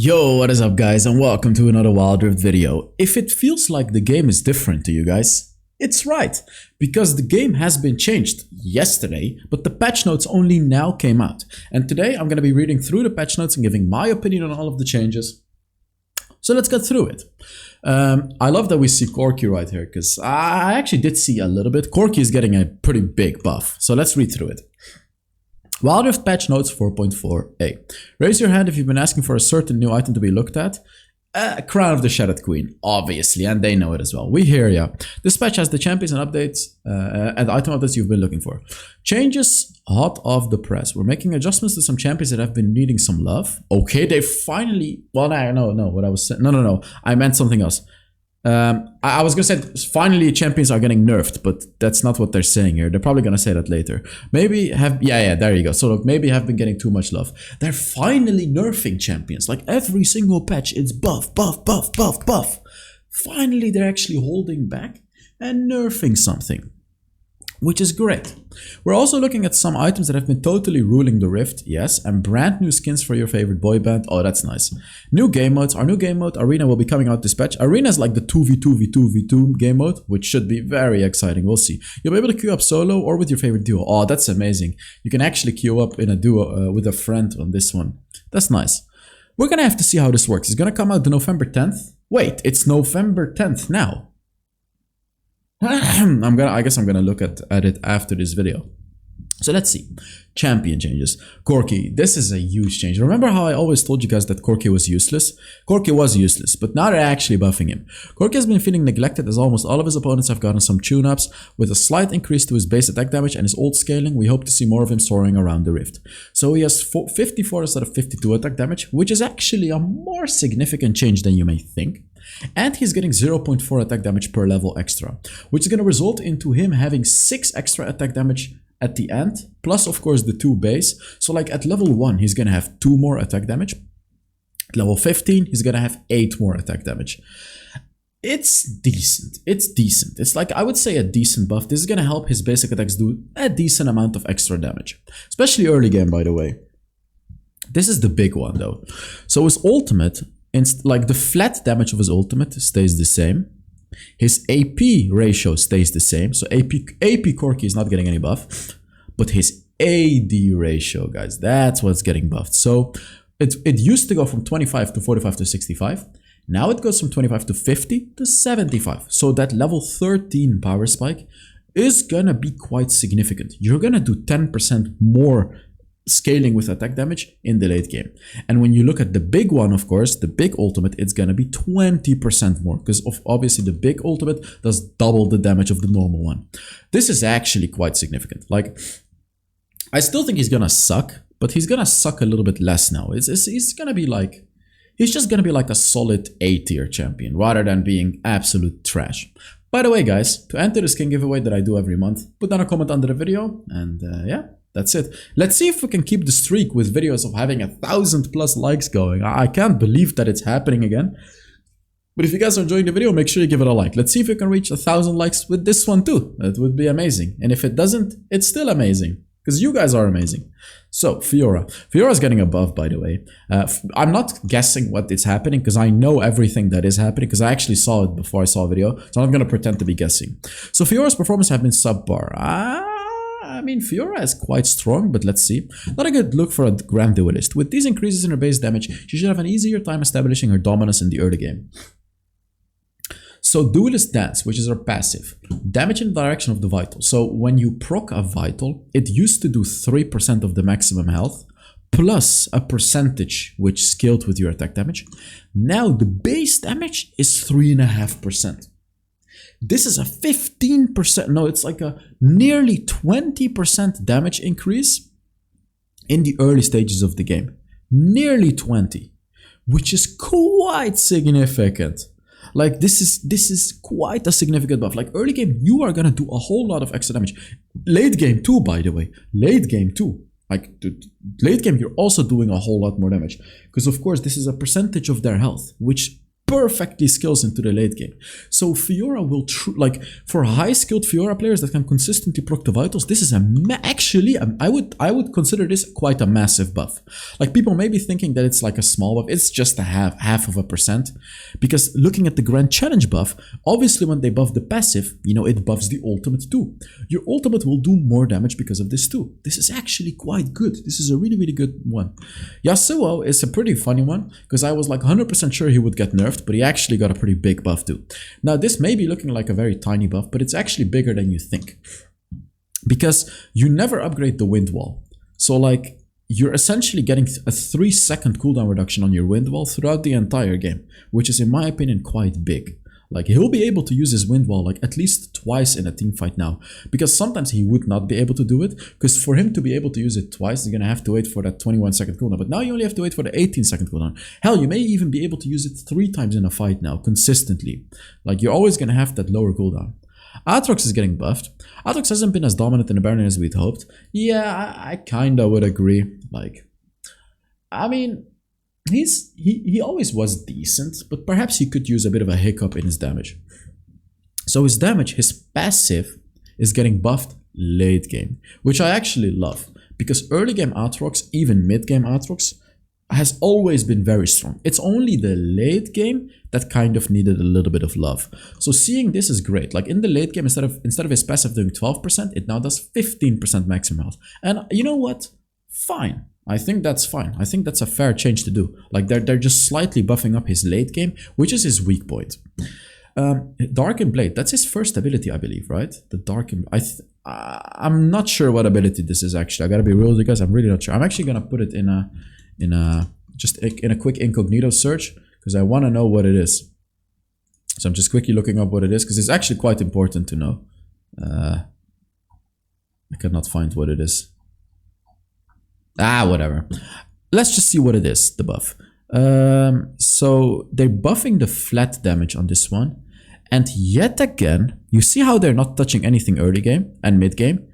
Yo, what is up guys, and welcome to another Wild Rift video. If it feels like the game is different to you guys, it's right, because the game has been changed yesterday, but the patch notes only now came out. And today I'm going to be reading through the patch notes and giving my opinion on all of the changes. So let's get through it. I love that we see Corki right here, because I actually did see a little bit. Corki is getting a pretty big buff, so let's read through it. Wild Rift patch notes 4.4a. Raise your hand if you've been asking for a certain new item to be looked at. Crown of the Shattered Queen, obviously, and they know it as well. We hear ya. This patch has the champions and updates and item updates you've been looking for. Changes hot off the press. We're making adjustments to some champions that have been needing some love. Okay, they finally. Well, no. What I was saying. No. I meant something else. I was gonna say finally champions are getting nerfed, but that's not what they're saying here. They're probably gonna say that later. Maybe have there you go. So look, maybe have been getting too much love. They're finally nerfing champions. Like every single patch, it's buff. Finally, they're actually holding back and nerfing something, which is great. We're also looking at some items that have been totally ruling the Rift, yes, and brand new skins for your favorite boy band. Oh, that's nice. New game modes. Our new game mode, Arena, will be coming out this patch. Arena is like the 2v2v2v2 game mode, which should be very exciting. We'll see. You'll be able to queue up solo or with your favorite duo. Oh, that's amazing. You can actually queue up in a duo with a friend on this one. That's nice. We're gonna have to see how this works. It's gonna come out the November 10th. Wait, it's November 10th now. I guess I'm gonna look at it after this video. So let's see. Champion changes. Corki, this is a huge change. Remember how I always told you guys that Corki was useless? Corki was useless, but now they're actually buffing him. Corki has been feeling neglected as almost all of his opponents have gotten some tune-ups. With a slight increase to his base attack damage and his ult scaling, we hope to see more of him soaring around the Rift. So he has 54 instead of 52 attack damage, which is actually a more significant change than you may think. And he's getting 0.4 attack damage per level extra, which is going to result into him having 6 extra attack damage at the end, plus of course the 2 base. So like at level 1 he's going to have 2 more attack damage. At level 15 he's going to have 8 more attack damage. It's decent. It's like, I would say, a decent buff. This is going to help his basic attacks do a decent amount of extra damage, especially early game, by the way. This is the big one though. So his ultimate, like the flat damage of his ultimate stays the same. His AP ratio stays the same. So AP Corki is not getting any buff, but his AD ratio, guys, that's what's getting buffed. So it used to go from 25 to 45 to 65. Now it goes from 25 to 50 to 75. So that level 13 power spike is gonna be quite significant. You're gonna do 10% more scaling with attack damage in the late game. And when you look at the big one, of course, the big ultimate, it's gonna be 20% more, because obviously the big ultimate does double the damage of the normal one. This is actually quite significant. Like, I still think he's gonna suck, but he's gonna suck a little bit less now. He's gonna be like, he's just gonna be like a solid A tier champion rather than being absolute trash. By the way, guys, to enter the skin giveaway that I do every month, put down a comment under the video, and yeah, that's it. Let's see if we can keep the streak with videos of having 1,000+ likes going. I can't believe that it's happening again. But if you guys are enjoying the video, make sure you give it a like. Let's see if we can reach 1,000 likes with this one too. That would be amazing. And if it doesn't, it's still amazing, because you guys are amazing. So, Fiora. Fiora's getting a buff, by the way. I'm not guessing what is happening, because I know everything that is happening, because I actually saw it before I saw a video. So I'm not going to pretend to be guessing. So Fiora's performance have been subpar. I mean, Fiora is quite strong, but let's see. Not a good look for a Grand Duelist. With these increases in her base damage, she should have an easier time establishing her dominance in the early game. So Duelist Dance, which is her passive. Damage in the direction of the Vital. So when you proc a Vital, it used to do 3% of the maximum health, plus a percentage which scaled with your attack damage. Now the base damage is 3.5%. This is a 15%, no, it's like a nearly 20% damage increase in the early stages of the game. Nearly 20, which is quite significant. Like, this is quite a significant buff. Like, early game, you are gonna do a whole lot of extra damage. Late game too, by the way. Late game too. Like, late game, you're also doing a whole lot more damage. Because, of course, this is a percentage of their health, which perfectly skills into the late game. So Fiora will, like, for high skilled Fiora players that can consistently proc the vitals, this is actually, I would consider this quite a massive buff. Like, people may be thinking that it's like a small buff. It's just a half of a percent, because looking at the Grand Challenge buff, obviously when they buff the passive, you know, it buffs the ultimate too. Your ultimate will do more damage because of this too. This is actually quite good. This is a really, really good one. Yasuo is a pretty funny one, because I was like 100% sure he would get nerfed, but he actually got a pretty big buff too. Now, this may be looking like a very tiny buff, but it's actually bigger than you think, because you never upgrade the wind wall. So like, you're essentially getting a 3-second cooldown reduction on your wind wall throughout the entire game, which is, in my opinion, quite big. Like, he'll be able to use his wind wall like at least twice in a team fight now, because sometimes he would not be able to do it, because for him to be able to use it twice, he's gonna have to wait for that 21-second cooldown. But now you only have to wait for the 18-second cooldown. Hell, you may even be able to use it 3 times in a fight now, consistently. Like, you're always gonna have that lower cooldown. Atrox is getting buffed. Atrox hasn't been as dominant in the Baron as we'd hoped. Yeah, I kinda would agree. Like, I mean, he always was decent, but perhaps he could use a bit of a hiccup in his damage. So his damage, his passive, is getting buffed late game, which I actually love, because early game Atrox, even mid game Atrox, has always been very strong. It's only the late game that kind of needed a little bit of love. So seeing this is great. Like, in the late game, instead of his passive doing 12%, it now does 15% maximum health. And you know what? Fine. I think that's fine. I think that's a fair change to do. Like, they're just slightly buffing up his late game, which is his weak point. Darkened Blade, that's his first ability, I believe, right? The Darkened... I'm not sure what ability this is, actually. I gotta be real with you guys, I'm really not sure. I'm actually gonna put it in a quick incognito search, because I want to know what it is. So I'm just quickly looking up what it is, because it's actually quite important to know. I cannot find what it is. Whatever. Let's just see what it is, the buff. So they're buffing the flat damage on this one. And yet again, you see how they're not touching anything early game and mid game?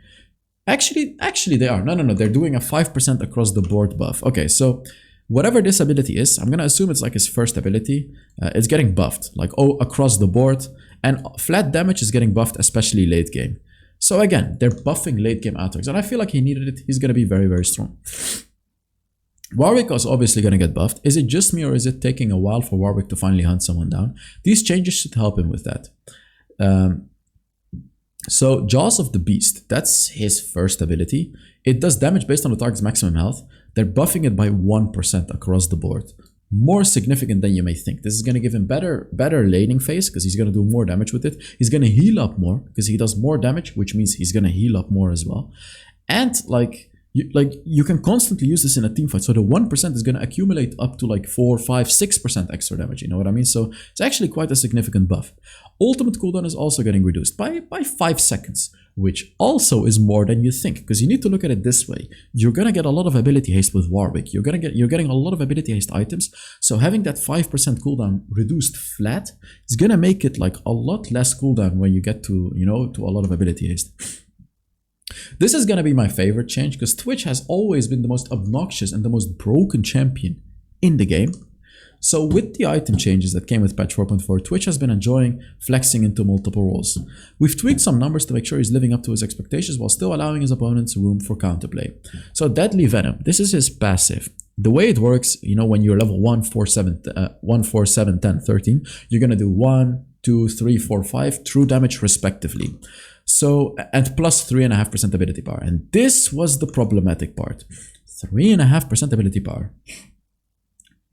Actually they are. No. They're doing a 5% across the board buff. Okay, so whatever this ability is, I'm going to assume it's like his first ability. It's getting buffed, like, across the board. And flat damage is getting buffed, especially late game. So again, they're buffing late game Atrox, and I feel like he needed it. He's going to be very, very strong. Warwick is obviously going to get buffed. Is it just me, or is it taking a while for Warwick to finally hunt someone down? These changes should help him with that. So Jaws of the Beast, that's his first ability. It does damage based on the target's maximum health. They're buffing it by 1% across the board. More significant than you may think. This is going to give him better laning phase, because he's going to do more damage with it. He's going to heal up more, because he does more damage, which means he's going to heal up more as well. And you can constantly use this in a team fight. So the 1% is going to accumulate up to like 4, 5, 6% extra damage. You know what I mean? So it's actually quite a significant buff. Ultimate cooldown is also getting reduced by 5 seconds, which also is more than you think, because you need to look at it this way. You're going to get a lot of ability haste with Warwick. You're getting a lot of ability haste items. So having that 5% cooldown reduced flat is going to make it like a lot less cooldown when you get to, you know, to a lot of ability haste. This is going to be my favorite change, because Twitch has always been the most obnoxious and the most broken champion in the game. So with the item changes that came with patch 4.4, Twitch has been enjoying flexing into multiple roles. We've tweaked some numbers to make sure he's living up to his expectations while still allowing his opponents room for counterplay. So Deadly Venom, this is his passive. The way it works, you know, when you're level 1, 4, 7, 10, 13, you're going to do 1, 2, 3, 4, 5 true damage respectively. So, and plus 3.5% ability power. And this was the problematic part. 3.5% ability power.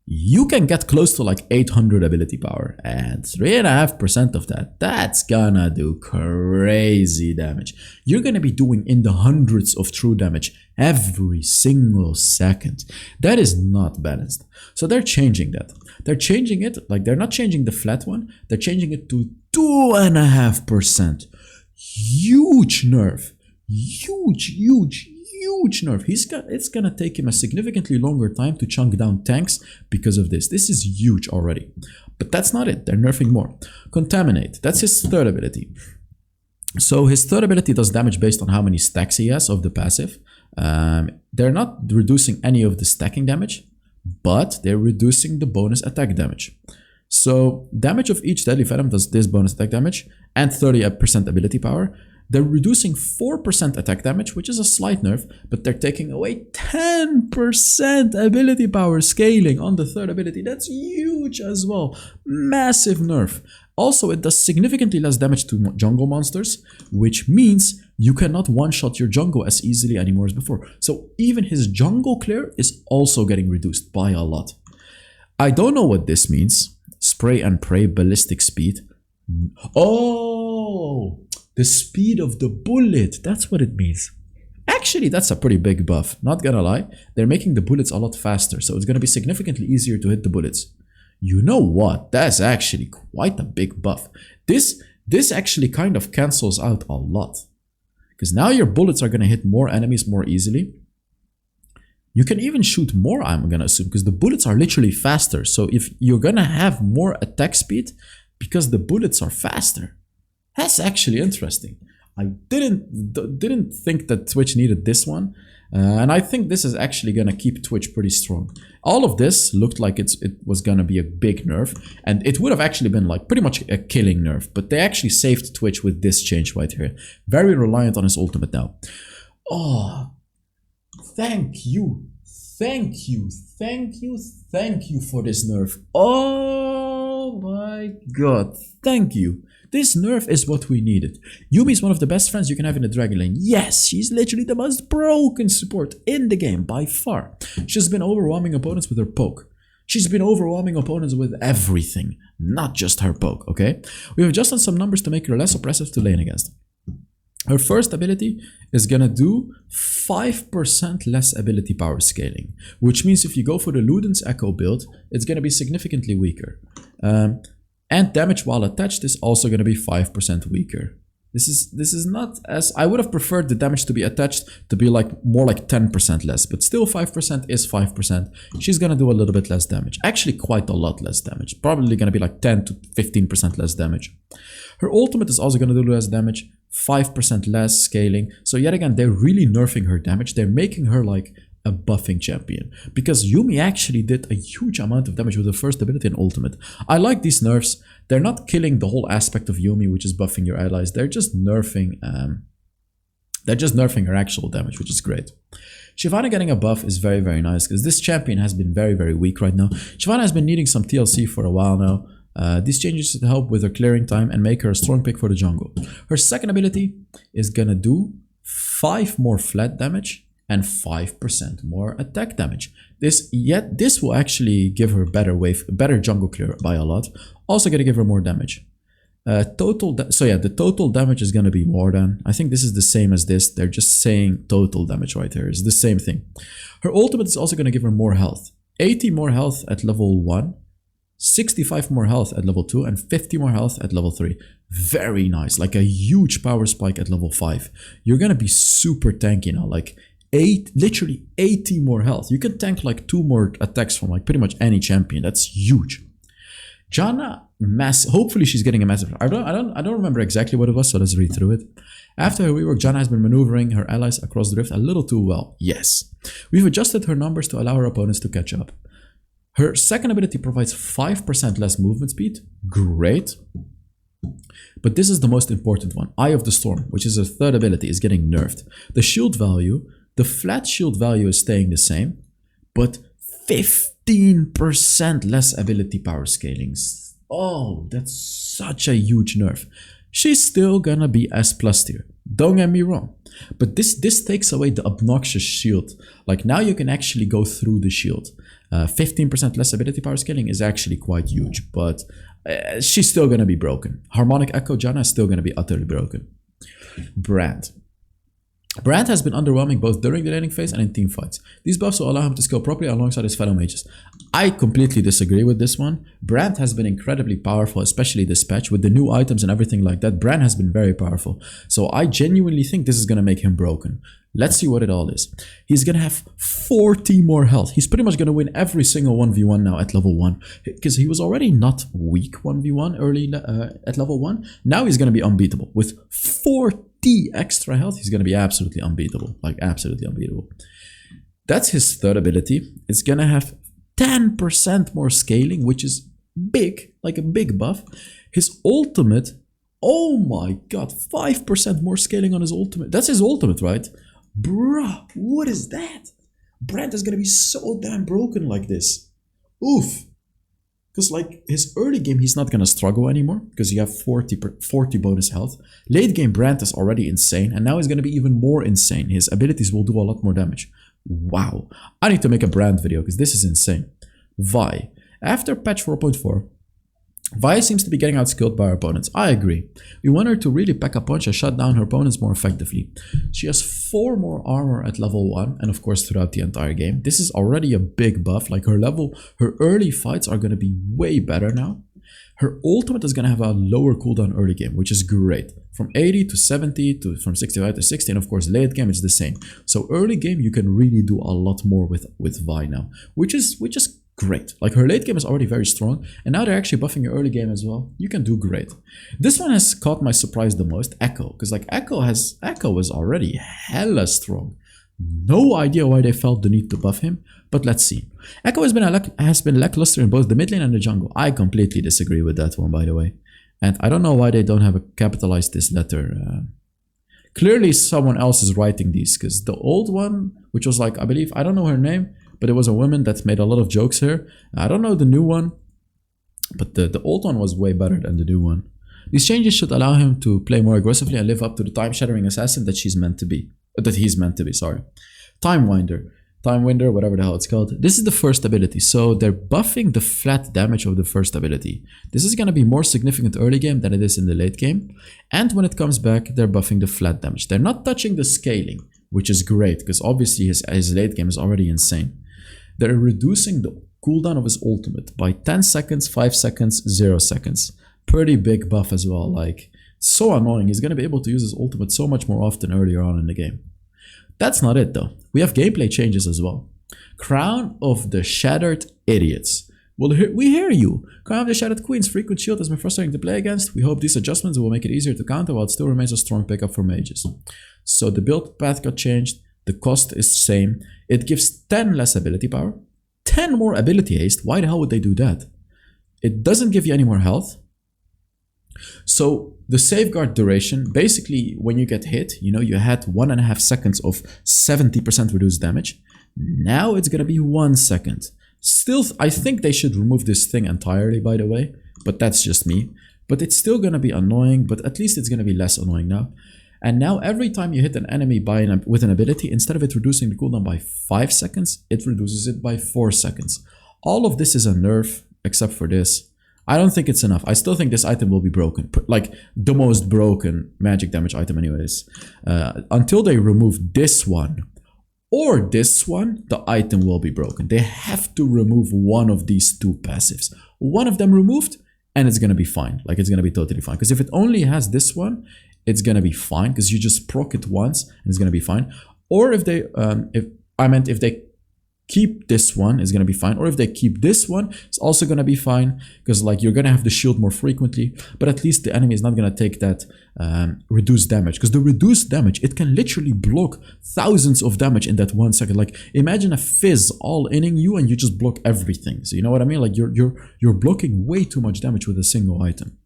You can get close to like 800 ability power, and 3.5% of that, that's gonna do crazy damage. You're gonna be doing in the hundreds of true damage every single second. That is not balanced. So they're changing that. They're changing it, like they're not changing the flat one, they're changing it to 2.5%. Huge nerf. Huge nerf. It's gonna take him a significantly longer time to chunk down tanks because of this. This is huge already. But that's not it. They're nerfing more. Contaminate. That's his third ability. So his third ability does damage based on how many stacks he has of the passive. They're not reducing any of the stacking damage, but they're reducing the bonus attack damage. So damage of each deadly venom does this bonus attack damage and 30% ability power. They're reducing 4% attack damage, which is a slight nerf, but they're taking away 10% ability power scaling on the third ability. That's huge as well. Massive nerf. Also, it does significantly less damage to jungle monsters, which means you cannot one-shot your jungle as easily anymore as before. So even his jungle clear is also getting reduced by a lot. I don't know what this means. Spray and pray, ballistic speed. Oh, the speed of the bullet. That's what it means. Actually, that's a pretty big buff. Not gonna lie. They're making the bullets a lot faster, so it's gonna be significantly easier to hit the bullets. You know what? That's actually quite a big buff. This actually kind of cancels out a lot. Because now your bullets are gonna hit more enemies more easily. You can even shoot more, I'm gonna assume, because the bullets are literally faster. So if you're gonna have more attack speed because the bullets are faster. That's actually interesting. I didn't think that Twitch needed this one. And I think this is actually gonna keep Twitch pretty strong. All of this looked like it was gonna be a big nerf, and it would have actually been like pretty much a killing nerf, but they actually saved Twitch with this change right here. Very reliant on his ultimate now. Oh, thank you for this nerf. Oh my god, thank you. This nerf is what we needed. Yumi is one of the best friends you can have in the Dragon Lane. Yes, she's literally the most broken support in the game by far. She's been overwhelming opponents with her poke. She's been overwhelming opponents with everything, not just her poke, okay? We've adjusted some numbers to make her less oppressive to lane against. Her first ability is gonna do 5% less ability power scaling, which means if you go for the Luden's Ekko build, it's gonna be significantly weaker. And damage while attached is also going to be 5% weaker. This is not as... I would have preferred the damage to be attached to be like more like 10% less, but still 5% is 5%. She's going to do a little bit less damage. Actually quite a lot less damage. Probably going to be like 10 to 15% less damage. Her ultimate is also going to do less damage, 5% less scaling. So yet again, they're really nerfing her damage. They're making her like a buffing champion, because Yumi actually did a huge amount of damage with her first ability and ultimate. I like these nerfs. They're not killing the whole aspect of Yumi, which is buffing your allies. They're just nerfing her actual damage, which is great. Shivana getting a buff is very, very nice, because this champion has been very, very weak right now. Shivana has been needing some TLC for a while now. These changes should help with her clearing time and make her a strong pick for the jungle. Her second ability is gonna do 5 more flat damage and 5% more attack damage. This will actually give her better jungle clear by a lot. Also gonna give her more damage. The total damage is gonna be more than... I think this is the same as this. They're just saying total damage right here. It's the same thing. Her ultimate is also gonna give her more health. 80 more health at level 1. 65 more health at level 2 and 50 more health at level 3. Very nice. Like a huge power spike at level 5. You're gonna be super tanky now. Like literally 80 more health. You can tank like 2 more attacks from like pretty much any champion. That's huge. Janna, hopefully she's getting a massive... I don't remember exactly what it was, so let's read through it. After her rework, Janna has been maneuvering her allies across the rift a little too well. Yes. We've adjusted her numbers to allow her opponents to catch up. Her second ability provides 5% less movement speed. Great. But this is the most important one. Eye of the Storm, which is her third ability, is getting nerfed. The shield value... The flat shield value is staying the same, but 15% less ability power scalings. Oh, that's such a huge nerf. She's still gonna be S+ tier. Don't get me wrong. But this takes away the obnoxious shield. Like now you can actually go through the shield. 15% less ability power scaling is actually quite huge, but she's still gonna be broken. Harmonic Ekko Janna is still gonna be utterly broken. Brand has been underwhelming both during the laning phase and in team fights. These buffs will allow him to scale properly alongside his fellow mages. I completely disagree with this one. Brand has been incredibly powerful, especially this patch with the new items and everything like that. Brand has been very powerful. So I genuinely think this is going to make him broken. Let's see what it all is. He's going to have 40 more health. He's pretty much going to win every single 1v1 now at level 1. Because he was already not weak 1v1 early at level 1. Now he's going to be unbeatable. With 40 extra health, he's going to be absolutely unbeatable. Like absolutely unbeatable. That's his third ability. It's going to have 10% more scaling, which is big, like a big buff. His ultimate, oh my god, 5% more scaling on his ultimate. That's his ultimate, right? Bruh, what is that? Brand is gonna be so damn broken like this. Oof. Because like his early game, he's not gonna struggle anymore because you have 40 bonus health. Late game, Brand is already insane, and now he's gonna be even more insane. His abilities will do a lot more damage. Wow. I need to make a Brand video because this is insane. Vi. After patch 4.4, Vi seems to be getting outskilled by her opponents. I agree. We want her to really pack a punch and shut down her opponents more effectively. She has 4 more armor at level 1 and of course throughout the entire game. This is already a big buff. Like her early fights are going to be way better now. Her ultimate is going to have a lower cooldown early game, which is great. From 80 to 70 to from 65 to 60, and of course late game it's the same. So early game you can really do a lot more with Vi now, which is great. Like her late game is already very strong, and now they're actually buffing your early game as well. You can do great. This one has caught my surprise the most, Ekko, because like Ekko was already hella strong. No idea why they felt the need to buff him, but let's see. Ekko has been lackluster in both the mid lane and the jungle. I completely disagree with that one, by the way, and I don't know why they don't have capitalized this letter. Clearly someone else is writing these, because the old one, which was like, I believe, I don't know her name, but it was a woman that made a lot of jokes here. I don't know the new one, but the old one was way better than the new one. These changes should allow him to play more aggressively and live up to the time-shattering assassin that he's meant to be, sorry. Time Winder, whatever the hell it's called. This is the first ability, so they're buffing the flat damage of the first ability. This is going to be more significant early game than it is in the late game. And when it comes back, they're buffing the flat damage. They're not touching the scaling, which is great, because obviously his late game is already insane. They're reducing the cooldown of his ultimate by 10 seconds, 5 seconds, 0 seconds. Pretty big buff as well. Like, so annoying. He's going to be able to use his ultimate so much more often earlier on in the game. That's not it though. We have gameplay changes as well. Crown of the Shattered Idiots. Well, we hear you. Crown of the Shattered Queen's frequent shield has been frustrating to play against. We hope these adjustments will make it easier to counter while it still remains a strong pickup for mages. So the build path got changed. The cost is the same. It gives 10 less ability power. 10 more ability haste. Why the hell would they do that? It doesn't give you any more health. So the safeguard duration, basically when you get hit, you know, you had 1.5 seconds of 70% reduced damage. Now it's going to be 1 second. Still, I think they should remove this thing entirely, by the way, but that's just me. But it's still going to be annoying, but at least it's going to be less annoying now. And now every time you hit an enemy with an ability, instead of it reducing the cooldown by 5 seconds, it reduces it by 4 seconds. All of this is a nerf, except for this. I don't think it's enough. I still think this item will be broken. Like, the most broken magic damage item anyways. Until they remove this one, or this one, the item will be broken. They have to remove one of these two passives. One of them removed, and it's gonna be fine. Like, it's gonna be totally fine. Because if it only has this one, it's gonna be fine because you just proc it once and it's gonna be fine. Or if they, if they keep this one, it's gonna be fine. Or if they keep this one, it's also gonna be fine because like you're gonna have the shield more frequently. But at least the enemy is not gonna take that reduced damage, because the reduced damage, it can literally block thousands of damage in that 1 second. Like imagine a fizz all inning you and you just block everything. So you know what I mean? Like you're blocking way too much damage with a single item.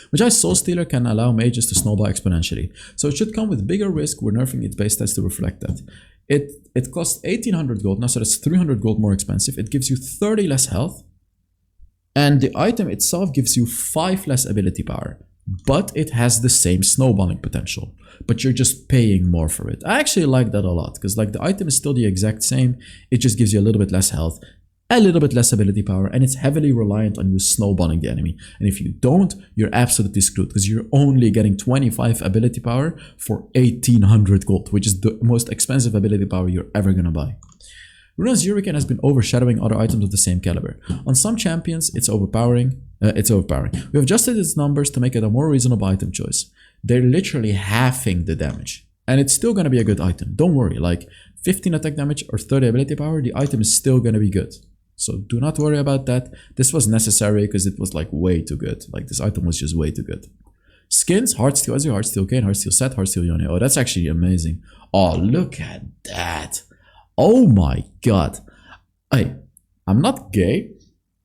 Which Soulstealer can allow mages to snowball exponentially. So it should come with bigger risk. We're nerfing its base stats to reflect that. It costs 1800 gold now, so that's 300 gold more expensive. It gives you 30 less health. And the item itself gives you 5 less ability power. But it has the same snowballing potential. But you're just paying more for it. I actually like that a lot, because like the item is still the exact same. It just gives you a little bit less health, a little bit less ability power, and it's heavily reliant on you snowballing the enemy. And if you don't, you're absolutely screwed, because you're only getting 25 ability power for 1800 gold, which is the most expensive ability power you're ever gonna buy. Runa's Hurricane has been overshadowing other items of the same caliber. On some champions, it's overpowering. We have adjusted its numbers to make it a more reasonable item choice. They're literally halving the damage. And it's still gonna be a good item. Don't worry, like 15 attack damage or 30 ability power, the item is still gonna be good. So do not worry about that. This was necessary because it was like way too good. Like this item was just way too good. Skins, Heartsteel Ezreal, Heartsteel Kayn, Heartsteel Set, Heartsteel Yone. Oh, that's actually amazing. Oh, look at that. Oh my god. I'm not gay,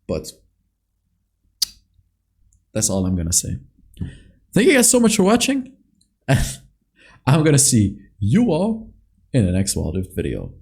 but That's all I'm gonna say. Thank you guys so much for watching. I'm gonna see you all in the next Wild Rift video.